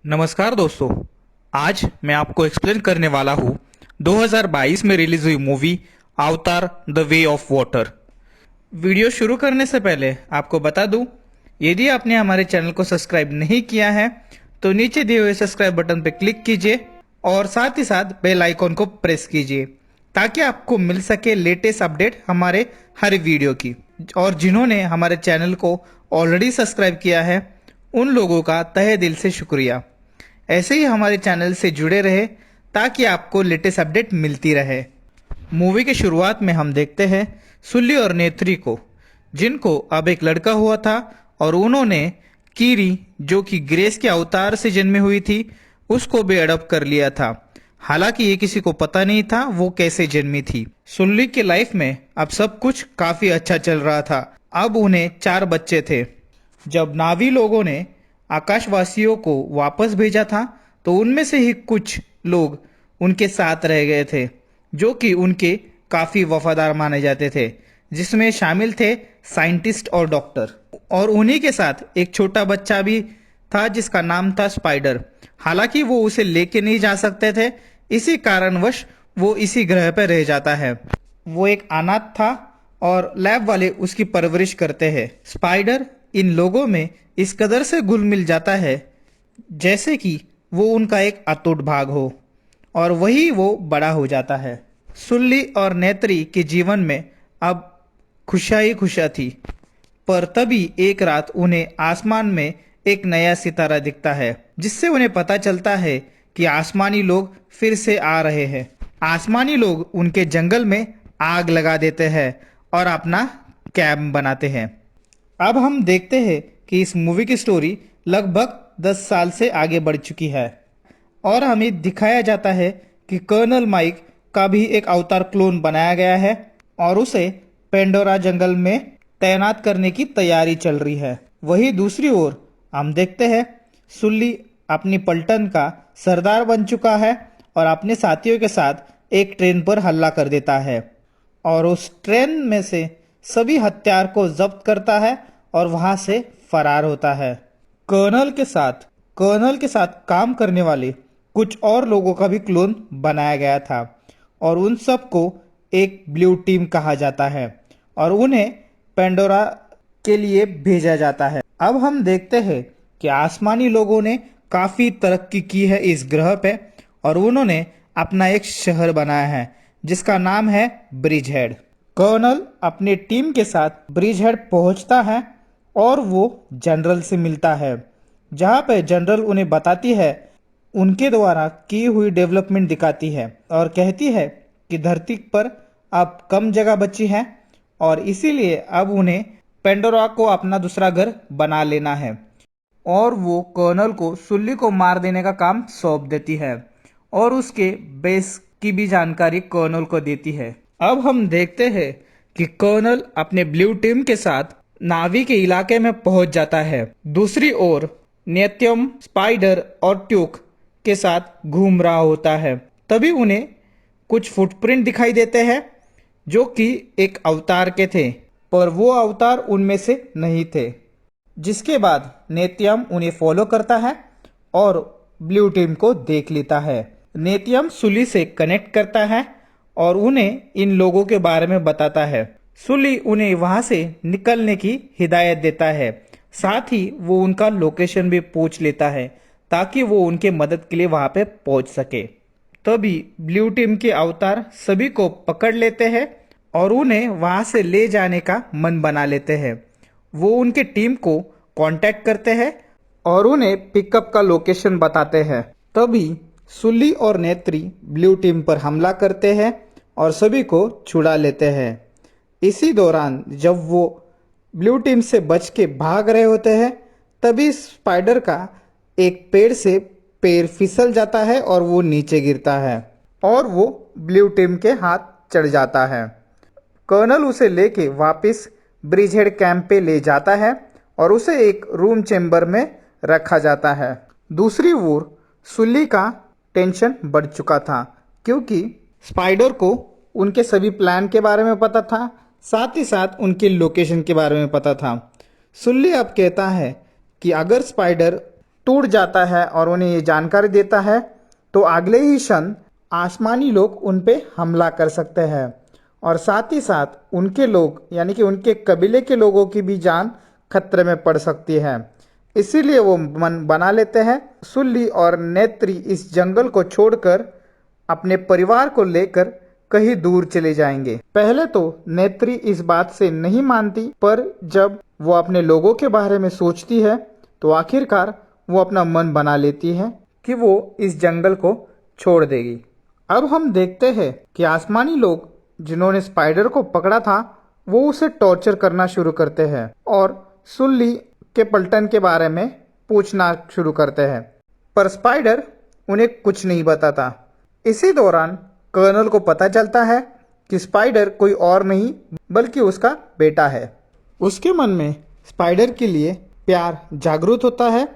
नमस्कार दोस्तों। आज मैं आपको एक्सप्लेन करने वाला हूँ 2022 में रिलीज हुई मूवी अवतार the way of water. Video शुरू करने से पहले आपको बता दूं, यदि आपने हमारे चैनल को सब्सक्राइब नहीं किया है तो नीचे दिए हुए सब्सक्राइब बटन पर क्लिक कीजिए और साथ ही साथ बेल आइकॉन को प्रेस कीजिए ताकि आपको मिल सके लेटेस्ट अपडेट हमारे हर वीडियो की। और जिन्होंने हमारे चैनल को ऑलरेडी सब्सक्राइब किया है उन लोगों का तहे दिल से शुक्रिया। ऐसे ही हमारे चैनल से जुड़े रहे ताकि आपको लेटेस्ट अपडेट मिलती रहे। मूवी के शुरुआत में हम देखते हैं सुल्ली और नेत्री को, जिनको अब एक लड़का हुआ था और उन्होंने कीरी, जो कि ग्रेस के अवतार से जन्मी हुई थी, उसको भी अडॉप्ट कर लिया था। हालांकि ये किसी को पता नहीं था वो कैसे जन्मी थी। सुल्ली के लाइफ में अब सब कुछ काफी अच्छा चल रहा था। अब उन्हें 4 बच्चे थे। जब नावी लोगों ने आकाशवासियों को वापस भेजा था तो उनमें से ही कुछ लोग उनके साथ रह गए थे, जो कि उनके काफ़ी वफादार माने जाते थे, जिसमें शामिल थे साइंटिस्ट और डॉक्टर। और उन्हीं के साथ एक छोटा बच्चा भी था जिसका नाम था स्पाइडर। हालांकि वो उसे लेके नहीं जा सकते थे, इसी कारणवश वो इसी ग्रह पर रह जाता है। वो एक अनाथ था और लैब वाले उसकी परवरिश करते हैं। स्पाइडर इन लोगों में इस कदर से घुल मिल जाता है जैसे कि वो उनका एक अटूट भाग हो, और वही वो बड़ा हो जाता है। सुल्ली और नेत्री के जीवन में अब खुशियाँ ही खुशियाँ थी, पर तभी एक रात उन्हें आसमान में एक नया सितारा दिखता है, जिससे उन्हें पता चलता है कि आसमानी लोग फिर से आ रहे हैं। आसमानी लोग उनके जंगल में आग लगा देते हैं और अपना कैंप बनाते हैं। अब हम देखते हैं कि इस मूवी की स्टोरी लगभग 10 साल से आगे बढ़ चुकी है और हमें दिखाया जाता है कि कर्नल माइक का भी एक अवतार क्लोन बनाया गया है और उसे पेंडोरा जंगल में तैनात करने की तैयारी चल रही है। वहीं दूसरी ओर हम देखते हैं सुल्ली अपनी पलटन का सरदार बन चुका है और अपने साथियों के साथ एक ट्रेन पर हमला कर देता है और उस ट्रेन में से सभी हथियार को जब्त करता है और वहां से फरार होता है। कर्नल के साथ काम करने वाले कुछ और लोगों का भी क्लोन बनाया गया था और उन सबको एक ब्लू टीम कहा जाता है और उन्हें पेंडोरा के लिए भेजा जाता है। अब हम देखते हैं कि आसमानी लोगों ने काफ़ी तरक्की की है इस ग्रह पे और उन्होंने अपना एक शहर बनाया है जिसका नाम है ब्रिज हेड। कर्नल अपने टीम के साथ ब्रिज हेड पहुंचता है और वो जनरल से मिलता है, जहां पे जनरल उन्हें बताती है, उनके द्वारा की हुई डेवलपमेंट दिखाती है और कहती है कि धरती पर अब कम जगह बची है और इसीलिए अब उन्हें पेंडोरा को अपना दूसरा घर बना लेना है। और वो कर्नल को सुल्ली को मार देने का काम सौंप देती है और उसके बेस की भी जानकारी कर्नल को देती है। अब हम देखते हैं कि कर्नल अपने ब्लू टीम के साथ नावी के इलाके में पहुंच जाता है। दूसरी ओर नेत्यम, स्पाइडर और ट्यूक के साथ घूम रहा होता है। तभी उन्हें कुछ फुटप्रिंट दिखाई देते हैं जो कि एक अवतार के थे, पर वो अवतार उनमें से नहीं थे। जिसके बाद नेत्यम उन्हें फॉलो करता है और ब्लू टीम को देख लेता है। नेत्यम सुली से कनेक्ट करता है और उन्हें इन लोगों के बारे में बताता है। सुली उन्हें वहां से निकलने की हिदायत देता है, साथ ही वो उनका लोकेशन भी पूछ लेता है ताकि वो उनके मदद के लिए वहां पे पहुंच सके। तभी ब्लू टीम के अवतार सभी को पकड़ लेते हैं और उन्हें वहां से ले जाने का मन बना लेते हैं। वो उनके टीम को कांटेक्ट करते हैं और उन्हें पिकअप का लोकेशन बताते हैं। तभी सुल्ली और नेत्री ब्लू टीम पर हमला करते हैं और सभी को छुड़ा लेते हैं। इसी दौरान जब वो ब्लू टीम से बच के भाग रहे होते हैं, तभी स्पाइडर का एक पेड़ से पैर फिसल जाता है और वो नीचे गिरता है और वो ब्लू टीम के हाथ चढ़ जाता है। कर्नल उसे लेके वापस ब्रिजहेड कैंप पे ले जाता है और उसे एक रूम चेंबर में रखा जाता है। दूसरी ओर सुल्ली का टेंशन बढ़ चुका था क्योंकि स्पाइडर को उनके सभी प्लान के बारे में पता था, साथ ही साथ उनके लोकेशन के बारे में पता था। सुल्ली अब कहता है कि अगर स्पाइडर टूट जाता है और उन्हें ये जानकारी देता है, तो अगले ही क्षण आसमानी लोग उन पे हमला कर सकते हैं और साथ ही साथ उनके लोग यानी कि उनके कबीले के लोगों की भी जान खतरे में पड़ सकती है। इसीलिए वो मन बना लेते हैं सुल्ली और नेत्री इस जंगल को छोड़कर अपने परिवार को लेकर कहीं दूर चले जाएंगे। पहले तो नेत्री इस बात से नहीं मानती, पर जब वो अपने लोगों के बारे में सोचती है तो आखिरकार वो अपना मन बना लेती है कि वो इस जंगल को छोड़ देगी। अब हम देखते हैं कि आसमानी लोग जिन्होंने स्पाइडर को पकड़ा था वो उसे टॉर्चर करना शुरू करते हैं और सुल्ली के पलटन के बारे में पूछना शुरू करते हैं, पर स्पाइडर उन्हें कुछ नहीं बताता। इसी दौरान कर्नल को पता चलता है कि स्पाइडर कोई और नहीं बल्कि उसका बेटा है। उसके मन में स्पाइडर के लिए प्यार जागृत होता है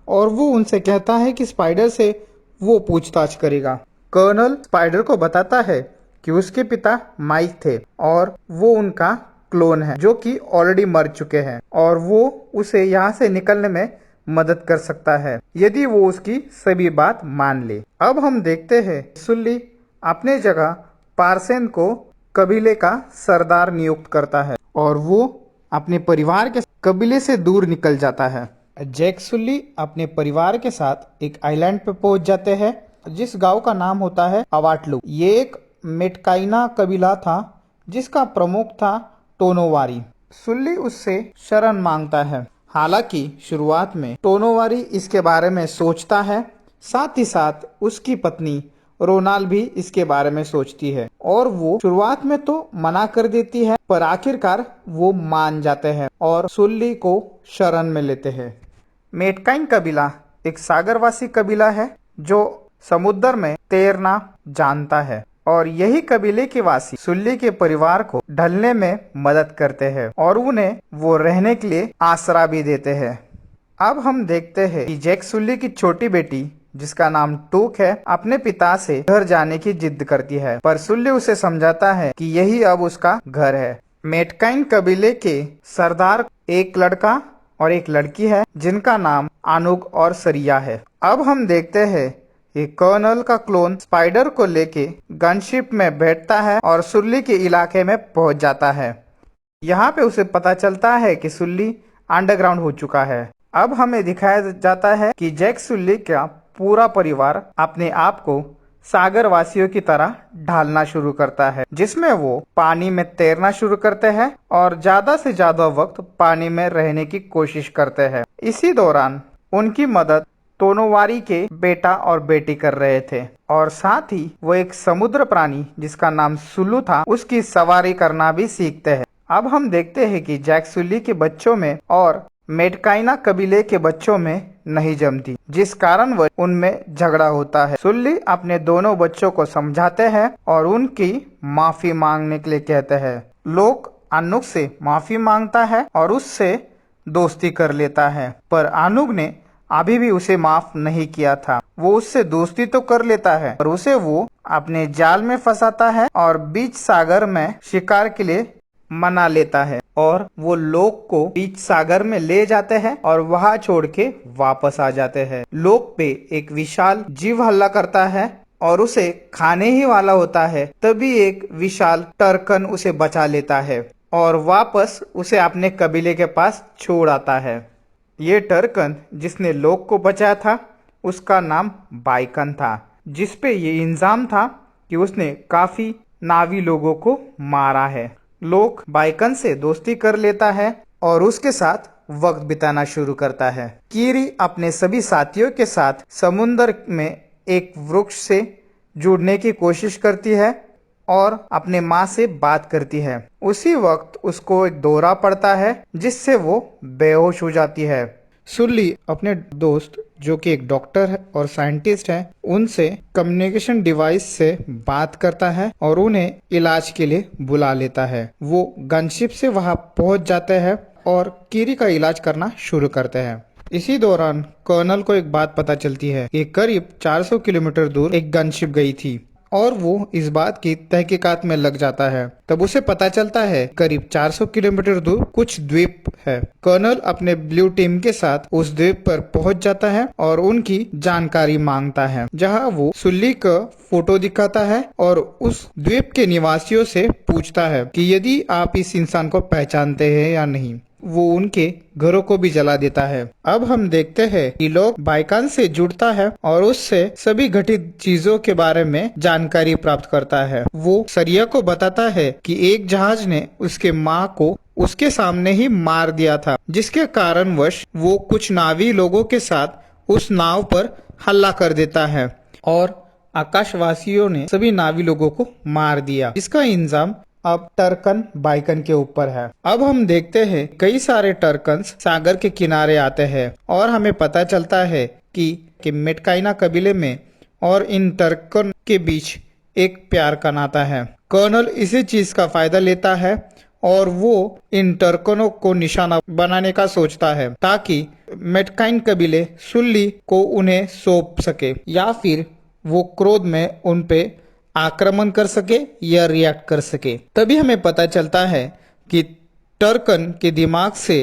और वो उनसे कहता है कि स्पाइडर से वो पूछताछ करेगा। कर्नल स्पाइडर को बताता है कि उसके पिता माइक थे और वो उनका क्लोन है जो कि ऑलरेडी मर चुके हैं और वो उसे यहाँ से निकलने में मदद कर सकता है यदि वो उसकी सभी बात मान ले। अब हम देखते हैं सुल्ली अपने जगह पार्सेन को कबीले का सरदार नियुक्त करता है और वो अपने परिवार के कबीले से दूर निकल जाता है। जैक सुल्ली अपने परिवार के साथ एक आइलैंड पे पहुंच जाते हैं जिस गांव का नाम होता है अवाटलू। ये एक मेटकाइना कबीला था जिसका प्रमुख था टोनोवारी। सुल्ली उससे शरण मांगता है। हालांकि शुरुआत में टोनोवारी इसके बारे में सोचता है, साथ ही साथ उसकी पत्नी रोनाल भी इसके बारे में सोचती है और वो शुरुआत में तो मना कर देती है, पर आखिरकार वो मान जाते हैं और सुल्ली को शरण में लेते हैं। मेटकाइन कबीला एक सागरवासी कबीला है जो समुद्र में तैरना जानता है और यही कबीले के वासी सुल्ली के परिवार को ढलने में मदद करते हैं और उन्हें वो रहने के लिए आसरा भी देते हैं। अब हम देखते हैं कि जैक सुल्ली की छोटी बेटी जिसका नाम टूक है अपने पिता से घर जाने की जिद करती है, पर सुल्ली उसे समझाता है कि यही अब उसका घर है। मेटकाइन कबीले के सरदार एक लड़का और एक लड़की है जिनका नाम आनुग और सरिया है। अब हम देखते हैं कि कर्नल का क्लोन स्पाइडर को लेके गनशिप में बैठता है और सुल्ली के इलाके में पहुंच जाता है। यहाँ पे उसे पता चलता है कि सुल्ली अंडरग्राउंड हो चुका है। अब हमें दिखाया जाता है कि जैक सुल्ली का पूरा परिवार अपने आप को सागर वासियों की तरह ढालना शुरू करता है, जिसमें वो पानी में तैरना शुरू करते हैं और ज्यादा से ज्यादा वक्त पानी में रहने की कोशिश करते हैं। इसी दौरान उनकी मदद टोनोवारी के बेटा और बेटी कर रहे थे और साथ ही वो एक समुद्र प्राणी जिसका नाम सुल्लू था उसकी सवारी करना भी सीखते हैं। अब हम देखते हैं कि जैक सुल्ली के बच्चों में और मेटकाइना कबीले के बच्चों में नहीं जमती, जिस कारण वह उनमें झगड़ा होता है। सुल्ली अपने दोनों बच्चों को समझाते हैं और उनकी माफी मांगने के लिए कहते हैं। लोग आनुग से माफी मांगता है और उससे दोस्ती कर लेता है, पर आनुग ने अभी भी उसे माफ नहीं किया था। वो उससे दोस्ती तो कर लेता है पर उसे वो अपने जाल में फंसाता है और बीच सागर में शिकार के लिए मना लेता है और वो लोग को बीच सागर में ले जाते हैं और वहां छोड़ के वापस आ जाते हैं। लोग पे एक विशाल जीव हमला करता है और उसे खाने ही वाला होता है, तभी एक विशाल टर्कन उसे बचा लेता है और वापस उसे अपने कबीले के पास छोड़ आता है। ये टर्कन जिसने लोग को बचाया था उसका नाम बाइकन था, जिसपे ये इल्जाम था कि उसने काफी नावी लोगों को मारा है। लोग बाइकन से दोस्ती कर लेता है और उसके साथ वक्त बिताना शुरू करता है। कीरी अपने सभी साथियों के साथ समुद्र में एक वृक्ष से जुड़ने की कोशिश करती है और अपने माँ से बात करती है। उसी वक्त उसको एक दौरा पड़ता है जिससे वो बेहोश हो जाती है। सुल्ली अपने दोस्त जो कि एक डॉक्टर है और साइंटिस्ट है उनसे कम्युनिकेशन डिवाइस से बात करता है और उन्हें इलाज के लिए बुला लेता है। वो गनशिप से वहां पहुंच जाते हैं और कीरी का इलाज करना शुरू करते हैं। इसी दौरान कर्नल को एक बात पता चलती है कि करीब 400 किलोमीटर दूर एक गनशिप गई थी और वो इस बात की तहकीकात में लग जाता है। तब उसे पता चलता है करीब 400 किलोमीटर दूर कुछ द्वीप है। कर्नल अपने ब्लू टीम के साथ उस द्वीप पर पहुंच जाता है और उनकी जानकारी मांगता है, जहां वो सुल्ली का फोटो दिखाता है और उस द्वीप के निवासियों से पूछता है कि यदि आप इस इंसान को पहचानते हैं या नहीं। वो उनके घरों को भी जला देता है। अब हम देखते हैं कि लोग बाइकान से जुड़ता है और उससे सभी घटित चीजों के बारे में जानकारी प्राप्त करता है। वो सरिया को बताता है कि एक जहाज ने उसके माँ को उसके सामने ही मार दिया था, जिसके कारणवश वो कुछ नावी लोगों के साथ उस नाव पर हमला कर देता है और आकाशवासियों ने सभी नावी लोगों को मार दिया। इसका इंजाम अब टर्कन बाइकन के ऊपर है। अब हम देखते हैं कई सारे टर्कन्स सागर के किनारे आते हैं और हमें पता चलता है कि मेटकाइना कबीले में और इन टर्कन के बीच एक प्यार का नाता है। कर्नल इसी चीज का फायदा लेता है और वो इन टर्कनों को निशाना बनाने का सोचता है ताकि मेटकाइन कबीले सुल्ली को उन्हें सौंप सके या फिर वो क्रोध में उन पे आक्रमण कर सके या रिएक्ट कर सके। तभी हमें पता चलता है कि टर्कन के दिमाग से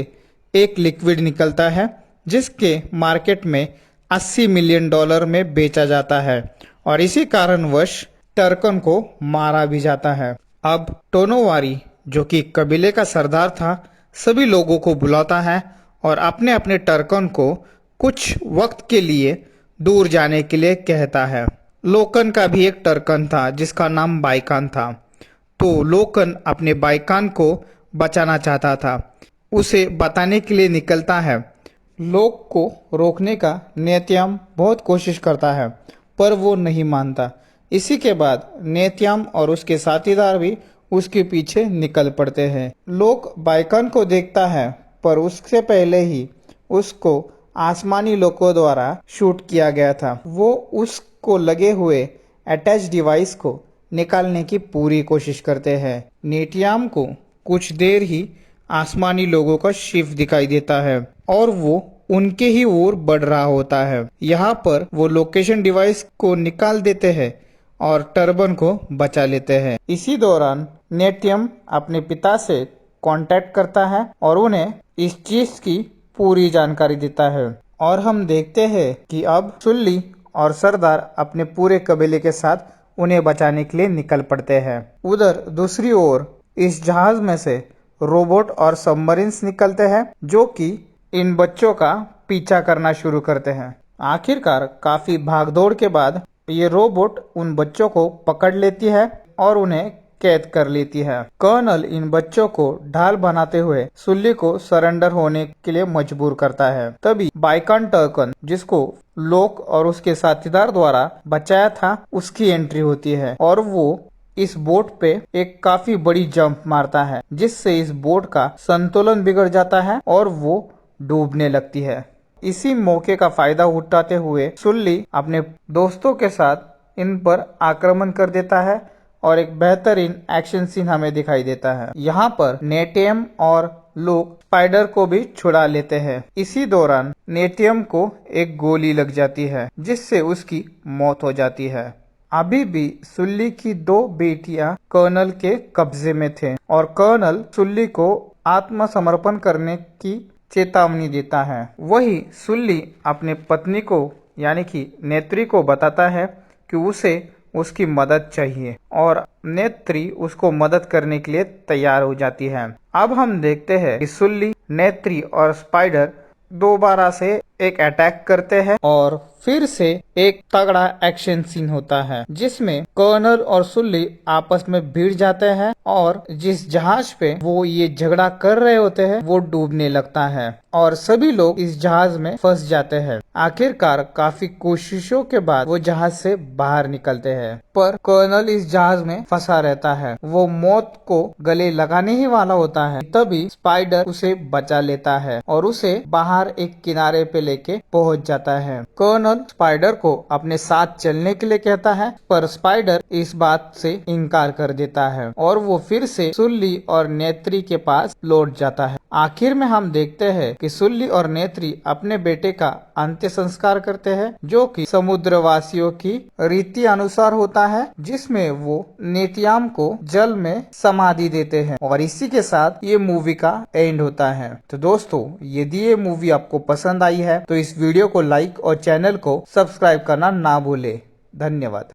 एक लिक्विड निकलता है जिसके मार्केट में $80 मिलियन में बेचा जाता है और इसी कारणवश टर्कन को मारा भी जाता है। अब टोनोवारी, जो कि कबीले का सरदार था, सभी लोगों को बुलाता है और अपने अपने टर्कन को कुछ वक्त के लिए दूर जाने के लिए कहता है। लोकन का भी एक टर्कन था जिसका नाम बाइकान था। तो लोकन अपने बाइकान को बचाना चाहता था। उसे बताने के लिए निकलता है। लोक को रोकने का नेत्याम बहुत कोशिश करता है पर वो नहीं मानता। इसी के बाद नेत्याम और उसके साथीदार भी उसके पीछे निकल पड़ते हैं। लोक बाइकान को देखता है पर उससे पहले ही उसको आसमानी लोगों द्वारा शूट किया गया था। वो उसको लगे हुए अटैच डिवाइस को निकालने की पूरी कोशिश करते हैं। नेटियाम को कुछ देर ही आसमानी लोगों का शिप दिखाई देता है और वो उनके ही ओर बढ़ रहा होता है। यहाँ पर वो लोकेशन डिवाइस को निकाल देते हैं और टर्बन को बचा लेते हैं। इसी दौरान नेटियम अपने पिता से कांटेक्ट करता है और उन्हें इस चीज की पूरी जानकारी देता है और हम देखते हैं कि अब सुल्ली और सरदार अपने पूरे कबीले के साथ उन्हें बचाने के लिए निकल पड़ते हैं। उधर दूसरी ओर इस जहाज में से रोबोट और सबमरीन्स निकलते हैं जो कि इन बच्चों का पीछा करना शुरू करते हैं। आखिरकार काफी भागदौड़ के बाद ये रोबोट उन बच्चों को पकड़ लेती है और उन्हें कैद कर लेती है। कर्नल इन बच्चों को ढाल बनाते हुए सुल्ली को सरेंडर होने के लिए मजबूर करता है। तभी बाइकान टर्कन, जिसको लोक और उसके साथीदार द्वारा बचाया था, उसकी एंट्री होती है और वो इस बोट पे एक काफी बड़ी जंप मारता है जिससे इस बोट का संतुलन बिगड़ जाता है और वो डूबने लगती है। इसी मौके का फायदा उठाते हुए सुल्ली अपने दोस्तों के साथ इन पर आक्रमण कर देता है और एक बेहतरीन एक्शन सीन हमें दिखाई देता है। यहाँ पर नेटियम और लोग स्पाइडर को भी छुड़ा लेते हैं। इसी दौरान नेटियम को एक गोली लग जाती है जिससे उसकी मौत हो जाती है। अभी भी सुल्ली की 2 बेटियां कर्नल के कब्जे में थे और कर्नल सुल्ली को आत्मसमर्पण करने की चेतावनी देता है। वही सुल्ली अपने पत्नी को यानी कि नेत्री को बताता है कि उसे उसकी मदद चाहिए और नेत्री उसको मदद करने के लिए तैयार हो जाती है। अब हम देखते हैं कि सुल्ली, नेत्री और स्पाइडर दोबारा से एक अटैक करते हैं और फिर से एक तगड़ा एक्शन सीन होता है जिसमें कर्नल और सुल्ली आपस में भिड़ जाते हैं और जिस जहाज पे वो ये झगड़ा कर रहे होते हैं वो डूबने लगता है और सभी लोग इस जहाज में फंस जाते हैं। आखिरकार काफी कोशिशों के बाद वो जहाज से बाहर निकलते हैं पर कर्नल इस जहाज में फंसा रहता है। वो मौत को गले लगाने ही वाला होता है, तभी स्पाइडर उसे बचा लेता है और उसे बाहर एक किनारे पे लेके पहुंच जाता है। कर्नल स्पाइडर को अपने साथ चलने के लिए कहता है, पर स्पाइडर इस बात से इनकार कर देता है और वो फिर से सुल्ली और नेत्री के पास लौट जाता है। आखिर में हम देखते हैं कि सुल्ली और नेत्री अपने बेटे का अंत्य संस्कार करते हैं, जो कि समुद्रवासियों की रीति अनुसार होता है, जिसमें वो नेटियाम को जल में समाधि देते हैं। और इसी के साथ ये मूवी का एंड होता है। तो दोस्तों, यदि ये मूवी आपको पसंद आई है तो इस वीडियो को लाइक और चैनल को सब्सक्राइब करना ना भूले। धन्यवाद।